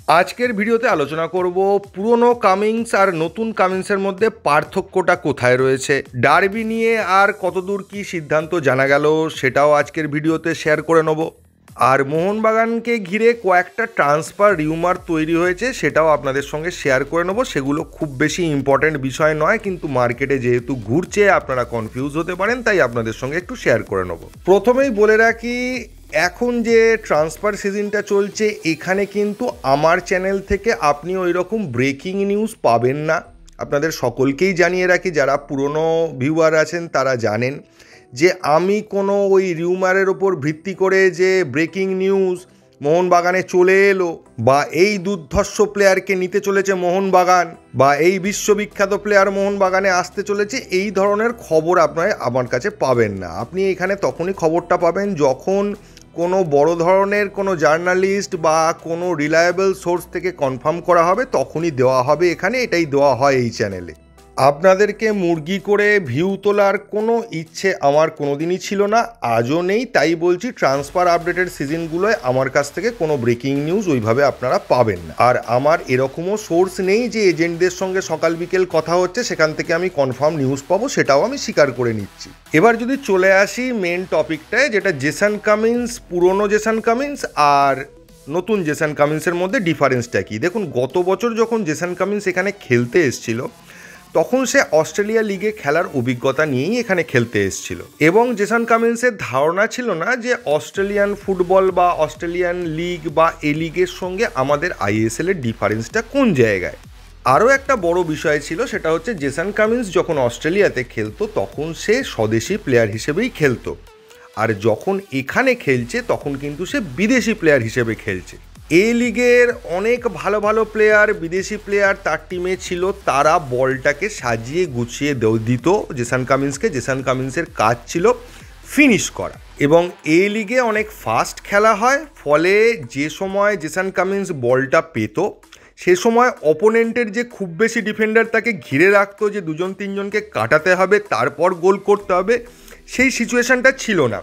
আজকের ভিডিওতে আলোচনা করব পুরনো কামিংস আর নতুন কামিংসের মধ্যে পার্থক্যটা কোথায় রয়েছে, ডার্বি নিয়ে আর কতদূর কি সিদ্ধান্ত জানা গেল সেটাও আজকের ভিডিওতে শেয়ার করে নেব। আর মোহনবাগানকে ঘিরে কয়েকটা ট্রান্সফার রিউমার তৈরি হয়েছে সেটাও আপনাদের সঙ্গে শেয়ার করে নেব। সেগুলো খুব বেশি ইম্পর্ট্যান্ট বিষয় নয়, কিন্তু মার্কেটে যেহেতু ঘুরছে আপনারা কনফিউজ হতে পারেন, তাই আপনাদের সঙ্গে একটু শেয়ার করে নেব। প্রথমেই বলে রাখি, এখন যে ট্রান্সফার সিজনটা চলছে এখানে কিন্তু আমার চ্যানেল থেকে আপনি ওই রকম ব্রেকিং নিউজ পাবেন না। আপনাদের সকলকেই জানিয়ে রাখি, যারা পুরনো ভিউয়ার আছেন তারা জানেন যে আমি কোনো ওই রিউমারের ওপর ভিত্তি করে যে ব্রেকিং নিউজ মোহনবাগানে চলে এলো, বা এই দুর্ধর্ষ প্লেয়ারকে নিতে চলেছে মোহনবাগান, বা এই বিশ্ববিখ্যাত প্লেয়ার মোহনবাগানে আসতে চলেছে, এই ধরনের খবর আপনারা আমার কাছে পাবেন না। আপনি এখানে তখনই খবরটা পাবেন যখন কোনো বড় ধরনের কোনো জার্নালিস্ট বা কোনো রিলায়েবল সোর্স থেকে কনফার্ম করা হবে, তখনই দেওয়া হবে। এখানে এটাই দেওয়া হয় এই চ্যানেলে। আপনাদেরকে মুরগি করে ভিউ তোলার কোনো ইচ্ছে আমার কোনোদিনই ছিল না, আজও নেই। তাই বলছি, ট্রান্সফার আপডেটের সিজনগুলোয় আমার কাছ থেকে কোনো ব্রেকিং নিউজ ওইভাবে আপনারা পাবেন না। আর আমার এরকমও সোর্স নেই যে এজেন্টদের সঙ্গে সকাল বিকেল কথা হচ্ছে সেখান থেকে আমি কনফার্ম নিউজ পাবো, সেটাও আমি স্বীকার করে নিচ্ছি। এবার যদি চলে আসি মেন টপিকটায়, যেটা জেসন কামিন্স, পুরনো জেসন কামিন্স আর নতুন জেসন কামিন্সের মধ্যে ডিফারেন্সটা কি। দেখুন, গত বছর যখন জেসন কামিন্স এখানে খেলতে এসেছিল তখন সে অস্ট্রেলিয়া লিগে খেলার অভিজ্ঞতা নিয়েই এখানে খেলতে এসেছিল, এবং জেসন কামিন্সের ধারণা ছিল না যে অস্ট্রেলিয়ান ফুটবল বা অস্ট্রেলিয়ান লিগ বা এ লিগের সঙ্গে আমাদের আইএসএল এর ডিফারেন্সটা কোন জায়গায়। আরও একটা বড় বিষয় ছিল, সেটা হচ্ছে জেসন কামিন্স যখন অস্ট্রেলিয়াতে খেলতো তখন সে স্বদেশি প্লেয়ার হিসেবেই খেলতো, আর যখন এখানে খেলছে তখন কিন্তু সে বিদেশি প্লেয়ার হিসেবে খেলছে। এ লিগের অনেক ভালো ভালো প্লেয়ার, বিদেশি প্লেয়ার তার টিমে ছিল, তারা বলটাকে সাজিয়ে গুছিয়ে দিত জেসন কামিন্সকে। জেসন কামিন্সের কাজ ছিল ফিনিশ করা, এবং এ লিগে অনেক ফাস্ট খেলা হয়, ফলে যে সময় জেসন কামিন্স বলটা পেত সে সময় অপোনেন্টের যে খুব বেশি ডিফেন্ডার তাকে ঘিরে রাখতো, যে দুজন তিনজনকে কাটাতে হবে তারপর গোল করতে হবে, সেই সিচুয়েশানটা ছিল না।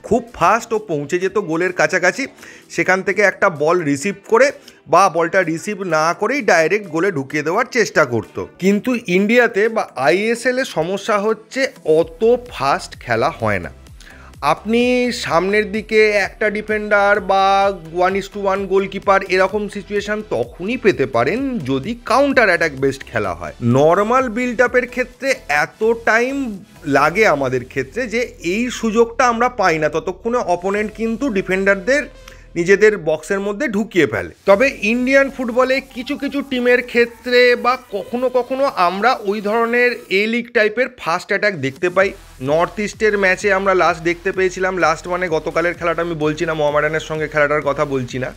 খুব ফাস্ট ও পৌঁছে যেত গোলের কাছাকাছি, সেখান থেকে একটা বল রিসিভ করে বা বলটা রিসিভ না করেই ডাইরেক্ট গোলে ঢুকিয়ে দেওয়ার চেষ্টা করত। কিন্তু ইন্ডিয়াতে বা আইএসএল এর সমস্যা হচ্ছে অত ফাস্ট খেলা হয় না। আপনি সামনের দিকে একটা ডিফেন্ডার বা 1:1 গোলকিপার এরকম সিচুয়েশান তখনই পেতে পারেন যদি কাউন্টার অ্যাটাক বেসড খেলা হয়। নর্মাল বিল্ড আপের ক্ষেত্রে এত টাইম লাগে আমাদের ক্ষেত্রে যে এই সুযোগটা আমরা পাই না, ততক্ষণে অপোনেন্ট কিন্তু ডিফেন্ডারদের নিজেদের বক্সের মধ্যে ঢুকিয়ে ফেলে। তবে ইন্ডিয়ান ফুটবলে কিছু কিছু টিমের ক্ষেত্রে বা কখনো কখনো আমরা ওই ধরনের এ লিগ টাইপের ফাস্ট অ্যাটাক দেখতে পাই। নর্থ ইস্টের ম্যাচে আমরা লাস্ট দেখতে পেয়েছিলাম, লাস্ট মানে গতকালের খেলাটা আমি বলছি না, মোহামেডানের সঙ্গে খেলাটার কথা বলছি না,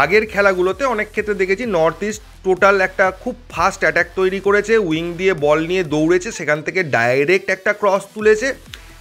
আগের খেলাগুলোতে অনেক ক্ষেত্রে দেখেছি নর্থ ইস্ট টোটাল একটা খুব ফাস্ট অ্যাটাক তৈরি করেছে, উইং দিয়ে বল নিয়ে দৌড়েছে, সেখান থেকে ডাইরেক্ট একটা ক্রস তুলেছে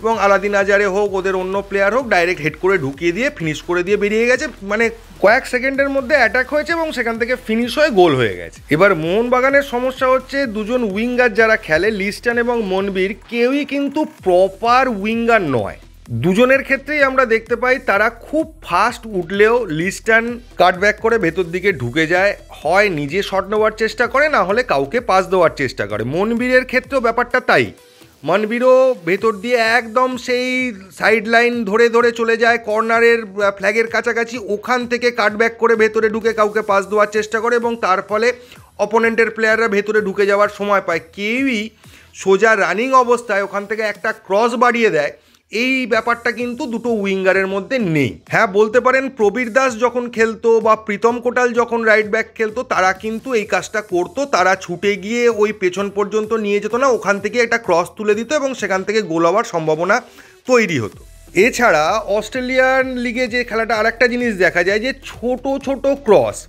এবং আলাদিন আজারে হোক ওদের অন্য প্লেয়ার হোক ডাইরেক্ট হেড করে ঢুকিয়ে দিয়ে ফিনিশ করে দিয়ে বেরিয়ে গেছে। মানে কয়েক সেকেন্ডের মধ্যে অ্যাটাক হয়েছে এবং সেখান থেকে ফিনিশ হয়ে গোল হয়ে গেছে। এবার মোহনবাগানের সমস্যা হচ্ছে দুজন উইঙ্গার যারা খেলে, লিস্টন এবং মনবীর, কেউই কিন্তু প্রপার উইঙ্গার নয়। দুজনের ক্ষেত্রেই আমরা দেখতে পাই তারা খুব ফাস্ট উঠলেও লিস্টন কাটব্যাক করে ভেতর দিকে ঢুকে যায়, হয় নিজে শট নেওয়ার চেষ্টা করে, না হলে কাউকে পাস দেওয়ার চেষ্টা করে। মনবীরের ক্ষেত্রেও ব্যাপারটা তাই, মনবীরও ভেতর দিয়ে একদম সেই সাইড লাইন ধরে ধরে চলে যায় কর্নারের ফ্ল্যাগের কাছাকাছি, ওখান থেকে কাটব্যাক করে ভেতরে ঢুকে কাউকে পাস দেওয়ার চেষ্টা করে, এবং তার ফলে অপোনেন্টের প্লেয়াররা ভেতরে ঢুকে যাওয়ার সময় পায়। কেউই সোজা রানিং অবস্থায় ওখান থেকে একটা ক্রস বাড়িয়ে দেয়, এই ব্যাপারটা কিন্তু দুটো উইঙ্গারের মধ্যে নেই। হ্যাঁ, বলতে পারেন প্রবীর দাস যখন খেলতো বা প্রীতম কোটাল যখন রাইট ব্যাক খেলতো তারা কিন্তু এই কাজটা করতো, তারা ছুটে গিয়ে ওই পেছন পর্যন্ত নিয়ে যেত না, ওখান থেকে একটা ক্রস তুলে দিত এবং সেখান থেকে গোল হওয়ার সম্ভাবনা তৈরি হতো। এছাড়া অস্ট্রেলিয়ান লিগে যে খেলাটা আরেকটা জিনিস দেখা যায় যে ছোট ছোট ক্রস,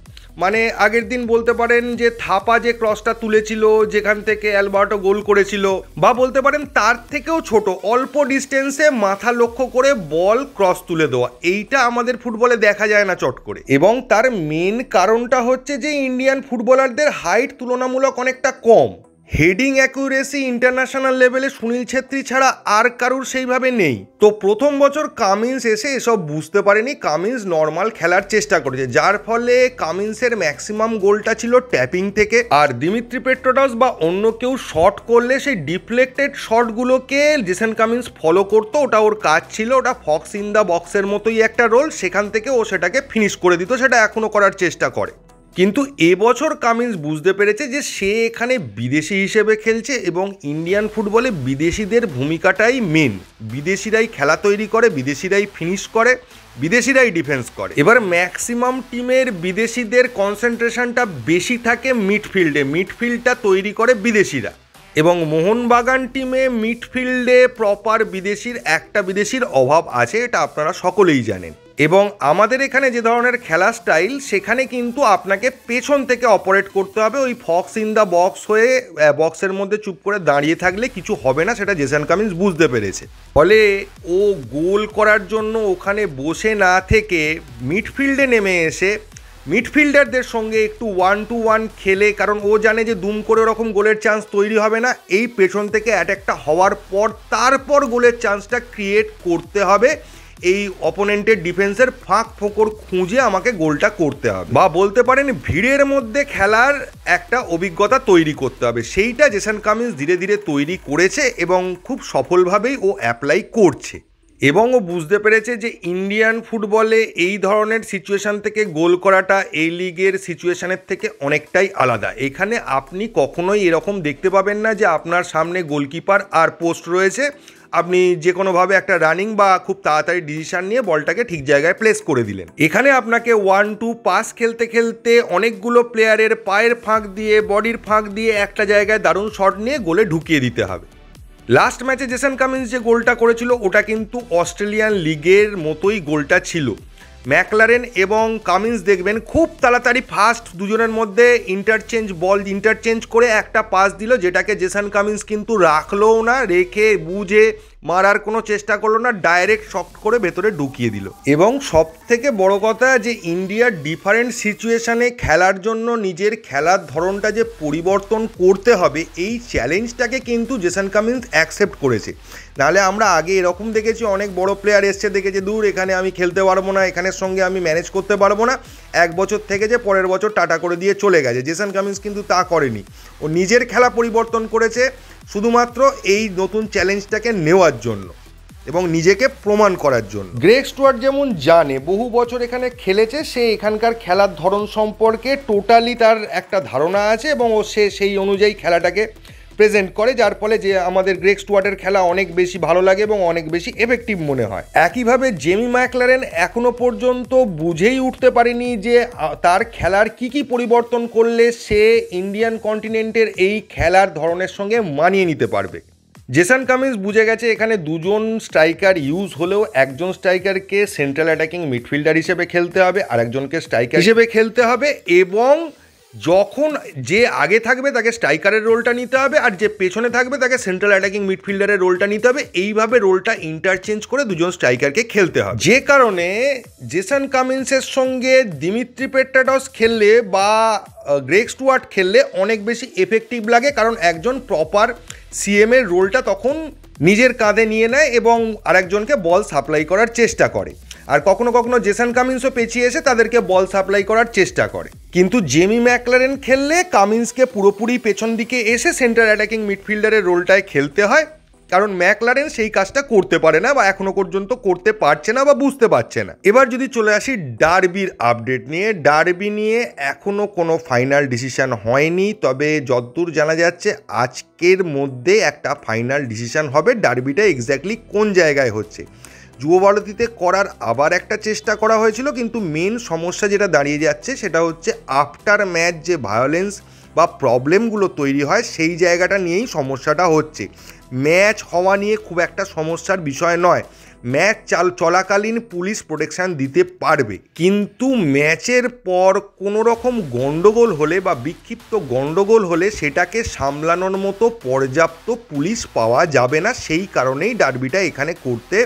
মানে আগের দিন বলতে পারেন যে থাপা যে ক্রসটা তুলেছিল যেখান থেকে অ্যালবার্টো গোল করেছিল, বা বলতে পারেন তার থেকেও ছোট অল্প ডিস্টেন্সে মাথা লক্ষ্য করে বল ক্রস তুলে দেওয়া, এইটা আমাদের ফুটবলে দেখা যায় না চট করে। এবং তার মেন কারণটা হচ্ছে যে ইন্ডিয়ান ফুটবলারদের হাইট তুলনামূলক অনেকটা কম, হেডিং অ্যাকুরেসি ইন্টারন্যাশনাল লেভেলে সুনীল ছেত্রী ছাড়া আর কারুর সেইভাবে নেই। তো প্রথম বছর কামিন্স এসে এসব বুঝতে পারেনি, কামিন্স নর্মাল খেলার চেষ্টা করেছে, যার ফলে কামিন্সের ম্যাক্সিমাম গোলটা ছিল ট্যাপিং থেকে। আর দিমিত্রি পেট্রোডস বা অন্য কেউ শট করলে সেই ডিফ্লেক্টেড শটগুলোকে জেসন কামিন্স ফলো করতো, ওটা ওর কাজ ছিল, ওটা ফক্স ইন দ্য বক্সের মতোই একটা রোল, সেখান থেকে ও সেটাকে ফিনিশ করে দিত, সেটা এখনও করার চেষ্টা করে। কিন্তু এবছর কামিন্স বুঝতে পেরেছে যে সে এখানে বিদেশি হিসেবে খেলছে এবং ইন্ডিয়ান ফুটবলে বিদেশিদের ভূমিকাটাই মেন। বিদেশিরাই খেলা তৈরি করে, বিদেশিরাই ফিনিশ করে, বিদেশিরাই ডিফেন্স করে। এবার ম্যাক্সিমাম টিমের বিদেশিদের কনসেন্ট্রেশনটা বেশি থাকে মিডফিল্ডে, মিডফিল্ডটা তৈরি করে বিদেশিরা। এবং মোহনবাগান টিমে মিডফিল্ডে প্রপার একটা বিদেশির অভাব আছে, এটা আপনারা সকলেই জানেন। এবং আমাদের এখানে যে ধরনের খেলা স্টাইল, সেখানে কিন্তু আপনাকে পেছন থেকে অপারেট করতে হবে, ওই ফক্স ইন দ্য বক্স হয়ে বক্সের মধ্যে চুপ করে দাঁড়িয়ে থাকলে কিছু হবে না, সেটা জেসন কামিন্স বুঝতে পেরেছে। ফলে ও গোল করার জন্য ওখানে বসে না থেকে মিডফিল্ডে নেমে এসে মিডফিল্ডারদের সঙ্গে একটু 1-to-1 খেলে, কারণ ও জানে যে দুম করে ওরকম গোলের চান্স তৈরি হবে না, এই পেছন থেকে অ্যাটাকটা হওয়ার পর তারপর গোলের চান্সটা ক্রিয়েট করতে হবে। এই অপোনেন্টের ডিফেন্সের ফাঁক ফোকর খুঁজে আমাকে গোলটা করতে হবে, বা বলতে পারেন ভিড়ের মধ্যে খেলার একটা অভিজ্ঞতা তৈরি করতে হবে। সেইটা জেসন কামিন্স ধীরে ধীরে তৈরি করেছে এবং খুব সফলভাবেই ও অ্যাপ্লাই করছে। এবং ও বুঝতে পেরেছে যে ইন্ডিয়ান ফুটবলে এই ধরনের সিচুয়েশান থেকে গোল করাটা এই লিগের সিচুয়েশানের থেকে অনেকটাই আলাদা। এখানে আপনি কখনোই এরকম দেখতে পাবেন না যে আপনার সামনে গোলকিপার আর পোস্ট রয়েছে, আপনি যে কোনোভাবে একটা রানিং বা খুব তাড়াতাড়ি ডিসিশন নিয়ে বলটাকে ঠিক জায়গায় প্লেস করে দিলেন। এখানে আপনাকে 1-2 পাস খেলতে খেলতে অনেকগুলো প্লেয়ারের পায়ের ফাঁক দিয়ে, বডির ফাঁক দিয়ে একটা জায়গায় দারুণ শট নিয়ে গোলে ঢুকিয়ে দিতে হবে। লাস্ট ম্যাচে জেসন কামিন্স যে গোলটা করেছিল ওটা কিন্তু অস্ট্রেলিয়ান লিগের মতোই গোলটা ছিল। ম্যাকলারেন এবং কামিন্স দেখবেন খুব তাড়াতাড়ি ফাস্ট দুজনের মধ্যে ইন্টারচেঞ্জ করে একটা পাস দিল, যেটাকে জেসন কামিন্স কিন্তু রাখলোও না, রেখে বুঝে মারার কোনো চেষ্টা করলো না, ডাইরেক্ট শট করে ভেতরে ঢুকিয়ে দিল। এবং সব থেকে বড় কথা যে ইন্ডিয়ার ডিফারেন্ট সিচুয়েশানে খেলার জন্য নিজের খেলার ধরনটা যে পরিবর্তন করতে হবে, এই চ্যালেঞ্জটাকে কিন্তু জেসন কামিন্স অ্যাকসেপ্ট করেছে। নাহলে আমরা আগে এরকম দেখেছি, অনেক বড় প্লেয়ার এসছে, দেখেছে দূর এখানে আমি খেলতে পারবো না, এখানের সঙ্গে আমি ম্যানেজ করতে পারবো না, এক বছর থেকে যে পরের বছর টাটা করে দিয়ে চলে গেছে। জেসন কামিন্স কিন্তু তা করেনি, ও নিজের খেলা পরিবর্তন করেছে শুধুমাত্র এই নতুন চ্যালেঞ্জটাকে নেওয়ার জন্য এবং নিজেকে প্রমাণ করার জন্য। গ্রেগ স্টুয়ার্ট যেমন জানে, বহু বছর এখানে খেলেছে, সে এখানকার খেলার ধরন সম্পর্কে টোটালি তার একটা ধারণা আছে এবং ও সেই অনুযায়ী খেলাটাকে প্রেজেন্ট করে, যার ফলে যে আমাদের গ্রেগ স্টুয়ার্টের খেলা অনেক বেশি ভালো লাগে এবং অনেক বেশি এফেক্টিভ মনে হয়। একইভাবে জেমি ম্যাকলারেন এখনো পর্যন্ত বুঝেই উঠতে পারেনি যে তার খেলার কি পরিবর্তন করলে সে ইন্ডিয়ান কন্টিনেন্টের এই খেলার ধরনের সঙ্গে মানিয়ে নিতে পারবে। জেসন কামিন্স বুঝে গেছে এখানে দুজন স্ট্রাইকার ইউজ হলেও একজন স্ট্রাইকারকে সেন্ট্রাল অ্যাটাকিং মিডফিল্ডার হিসেবে খেলতে হবে, আরেকজনকে স্ট্রাইকার হিসেবে খেলতে হবে, এবং যখন যে আগে থাকবে তাকে স্ট্রাইকারের রোলটা নিতে হবে আর যে পেছনে থাকবে তাকে সেন্ট্রাল অ্যাটাকিং মিডফিল্ডারের রোলটা নিতে হবে। এইভাবে রোলটা ইন্টারচেঞ্জ করে দুজন স্ট্রাইকারকে খেলতে হবে। যে কারণে জেসন কামিন্সের সঙ্গে দিমিত্রি পেট্রাডস খেললে বা গ্রেগ স্টুয়ার্ট খেললে অনেক বেশি এফেক্টিভ লাগে, কারণ একজন প্রপার সিএমের রোলটা তখন নিজের কাঁধে নিয়ে নেয় এবং আরেকজনকে বল সাপ্লাই করার চেষ্টা করে। আর কখনো কখনো জেসন কামিন্সও পেছিয়ে এসে তাদেরকে বল সাপ্লাই করার চেষ্টা করে। কিন্তু জেমি ম্যাকলারেন খেললে কামিন্সকে পুরোপুরি পেছন দিকে এসে সেন্টার অ্যাটাকিং মিডফিল্ডারের রোলটায় খেলতে হয়, কারণ ম্যাকলারেন সেই কাজটা করতে পারে না বা এখনো পর্যন্ত করতে পারছে না বা বুঝতে পারছে না। এবার যদি চলে আসি ডার্বির আপডেট নিয়ে, ডার্বি নিয়ে এখনো কোনো ফাইনাল ডিসিশন হয়নি, তবে যতদূর জানা যাচ্ছে আজকের মধ্যে একটা ফাইনাল ডিসিশন হবে ডার্বিটা এক্স্যাক্টলি কোন জায়গায় হচ্ছে। যুবভারতীতে করার আবার একটা চেষ্টা করা হয়েছিল, কিন্তু মেন সমস্যা যেটা দাঁড়িয়ে যাচ্ছে সেটা হচ্ছে আফটার ম্যাচ যে ভায়োলেন্স বা প্রবলেমগুলো তৈরি হয় সেই জায়গাটা নিয়েই সমস্যাটা হচ্ছে। ম্যাচ হওয়া নিয়ে খুব একটা সমস্যার বিষয় নয়, ম্যাচ চলাকালীন পুলিশ প্রোটেকশান দিতে পারবে, কিন্তু ম্যাচের পর কোনো রকম গণ্ডগোল হলে বা বিক্ষিপ্ত গণ্ডগোল হলে সেটাকে সামলানোর মতো পর্যাপ্ত পুলিশ পাওয়া যাবে না। সেই কারণেই ডার্বিটা এখানে করতে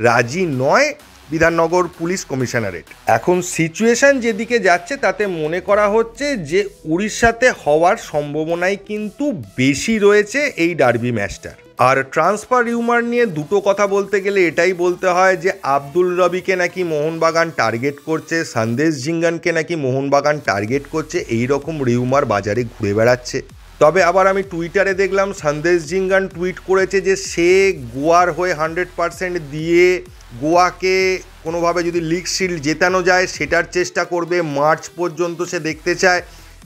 রাজি নয় বিধাননগর পুলিশ কমিশনারেট। এখন সিচুয়েশন যেদিকে যাচ্ছে তাতে মনে করা হচ্ছে যে উড়িষ্যাতে হওয়ার সম্ভাবনাই কিন্তু বেশি রয়েছে এই ডার্বি ম্যাচটার। আর ট্রান্সফার রিউমার নিয়ে দুটো কথা বলতে গেলে এটাই বলতে হয় যে আব্দুল রবিকে নাকি মোহনবাগান টার্গেট করছে, সন্দেশ ঝিঙ্গানকে নাকি মোহনবাগান টার্গেট করছে, এই রকম রিউমার বাজারে ঘুরে বেড়াচ্ছে। তবে আবার আমি টুইটারে দেখলাম সন্দেশ ঝিঙ্গান টুইট করেছে যে সে গোয়ার হয়ে 100% দিয়ে গোয়াকে কোনোভাবে যদি লিগ শিল্ড জেতানো যায় সেটার চেষ্টা করবে। মার্চ পর্যন্ত সে দেখতে চায়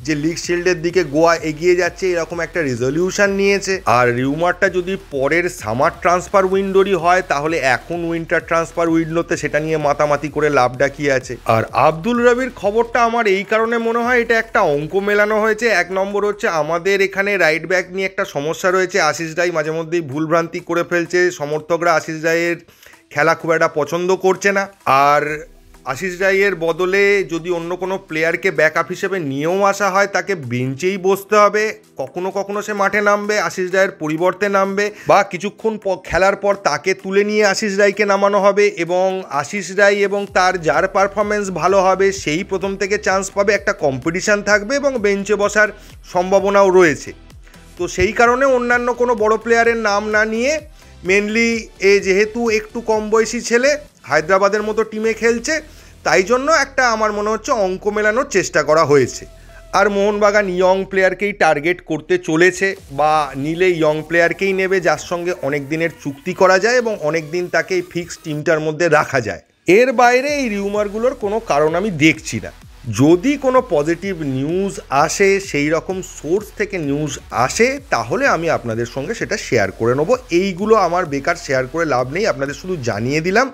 যে লিগ শিল্ডের দিকে গোয়া এগিয়ে যাচ্ছে, এরকম একটা রেজলিউশন নিয়েছে। আর রিউমারটা যদি পরের সামার ট্রান্সফার উইন্ডোরই হয় তাহলে এখন উইন্টার ট্রান্সফার উইন্ডোতে সেটা নিয়ে মাতামাতি করে লাভটা কি আছে। আর আব্দুল রবির খবরটা আমার এই কারণে মনে হয় এটা একটা অঙ্ক মেলানো হয়েছে। এক নম্বর হচ্ছে আমাদের এখানে রাইট ব্যাক নিয়ে একটা সমস্যা রয়েছে, আশিস রায় মাঝে মধ্যেই ভুলভ্রান্তি করে ফেলছে, সমর্থকরা আশিস রায়ের খেলা খুব একটা পছন্দ করছে না। আর আশিস রায়ের বদলে যদি অন্য কোনো প্লেয়ারকে ব্যাকআপ হিসেবে নিয়েও আসা হয় তাকে বেঞ্চেই বসতে হবে, কখনো কখনো সে মাঠে নামবে, আশিস রায়ের পরিবর্তে নামবে, বা কিছুক্ষণ খেলার পর তাকে তুলে নিয়ে আশিস রায়কে নামানো হবে এবং আশিস রায় এবং তার যার পারফরমেন্স ভালো হবে সেই প্রথম থেকে চান্স পাবে, একটা কম্পিটিশান থাকবে এবং বেঞ্চে বসার সম্ভাবনাও রয়েছে। তো সেই কারণে অন্যান্য কোনো বড় প্লেয়ারের নাম না নিয়ে মেনলি যেহেতু একটু কম বয়সী ছেলে হায়দ্রাবাদের মতো টিমে খেলছে, তাই জন্য একটা আমার মনে হচ্ছে অঙ্ক মেলানোর চেষ্টা করা হয়েছে। আর মোহনবাগান ইয়ং প্লেয়ারকেই টার্গেট করতে চলেছে, বা নিলে ইয়ং প্লেয়ারকেই নেবে যার সঙ্গে অনেক দিনের চুক্তি করা যায় এবং অনেক দিন তাকে এই ফিক্সড টিমটার মধ্যে রাখা যায়। এর বাইরে এই রিউমারগুলোর কোনো কারণ আমি দেখছি না। যদি কোনো পজিটিভ নিউজ আসে, সেই রকম সোর্স থেকে নিউজ আসে, তাহলে আমি আপনাদের সঙ্গে সেটা শেয়ার করে নেবো। এইগুলো আমার বেকার শেয়ার করে লাভ নেই, আপনাদের শুধু জানিয়ে দিলাম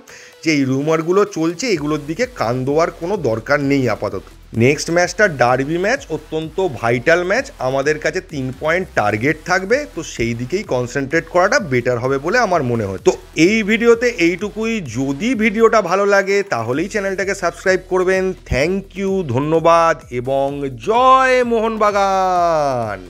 যে এই রুমারগুলো চলছে, এগুলোর দিকে কান দেওয়ার কোনো দরকার নেই আপাতত। নেক্সট ম্যাচটা ডার্বি ম্যাচ, অত্যন্ত ভাইটাল ম্যাচ, আমাদের কাছে 3 পয়েন্ট টার্গেট থাকবে, তো সেই দিকেই কনসেন্ট্রেট করাটা বেটার হবে বলে আমার মনে হয়। তো এই ভিডিওতে এইটুকুই। যদি ভিডিওটা ভালো লাগে তাহলেই চ্যানেলটাকে সাবস্ক্রাইব করবেন। থ্যাংক ইউ, ধন্যবাদ এবং জয় মোহনবাগান।